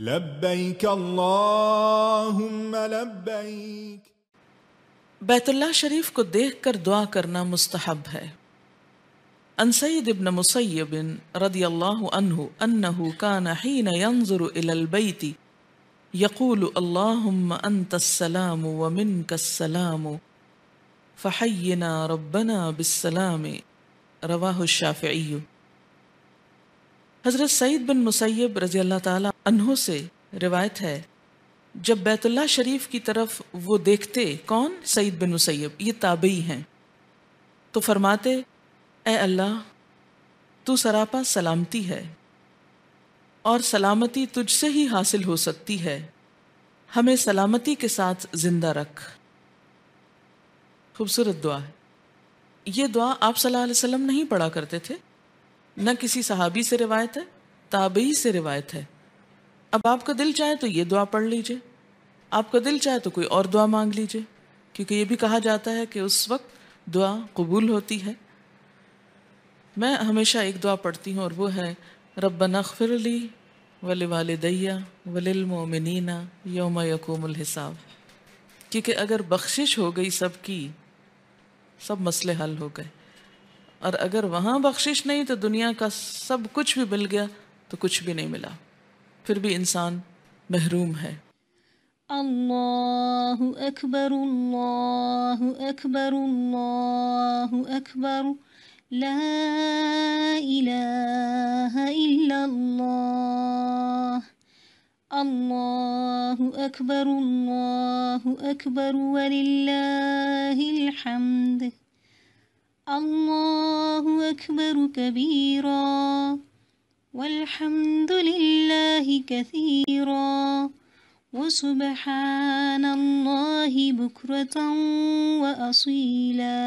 लब्बैक अल्लाहुम्मा लब्बैक। बैतुल्लाह शरीफ को देखकर दुआ करना मुस्तहब है। अन सईद इब्न मुसय्यब रदियल्लाहु अन्हु अन्नहु कान हीन यंज़ुरु इलल बैति यक़ूलु अल्लाहुम्मा अंतस्सलामु व मिनकस्सलामु फ़हय्यिना रब्बना बिस्सलामि। रवाहु शाफ़िई। हज़रत सईद बिन मुसय्यब रज़ियल्लाहु ताला अन्हु से रिवायत है, जब बैतुल्लाह शरीफ की तरफ वो देखते, कौन? सईद बिन मुसय्यब, ये ताबई हैं, तो फरमाते, ए अल्लाह, तू सरापा सलामती है और सलामती तुझसे ही हासिल हो सकती है, हमें सलामती के साथ जिंदा रख। खूबसूरत दुआ है। ये दुआ आप सल्लल्लाहु अलैहि वसल्लम नहीं पढ़ा करते थे, न किसी सहाबी से रिवायत है, ताबई से रिवायत है। अब आपका दिल चाहे तो ये दुआ पढ़ लीजिए, आपका दिल चाहे तो कोई और दुआ मांग लीजिए, क्योंकि ये भी कहा जाता है कि उस वक्त दुआ कबूल होती है। मैं हमेशा एक दुआ पढ़ती हूँ और वो है, रब्बना अग़फ़िरली वलिवालिदैया वलिलमोमिनीना यौम यक़ूमुल हिसाब। क्योंकि अगर बख्शिश हो गई सबकी, सब मसले हल हो गए, और अगर वहाँ बख्शिश नहीं तो दुनिया का सब कुछ भी मिल गया तो कुछ भी नहीं मिला, फिर भी इंसान महरूम है। अल्लाहु अकबर अल्लाहु अकबर अल्लाहु अकबर ला इलाहा इल्लल्लाह। अल्लाहु अकबर वलिल्लाहिल हम्द। अल्लाहु अकबर कबीरा वल्हम्दुलिल्लाहि कसीरा वसुब्हानल्लाहि बुक्रतन व असीला।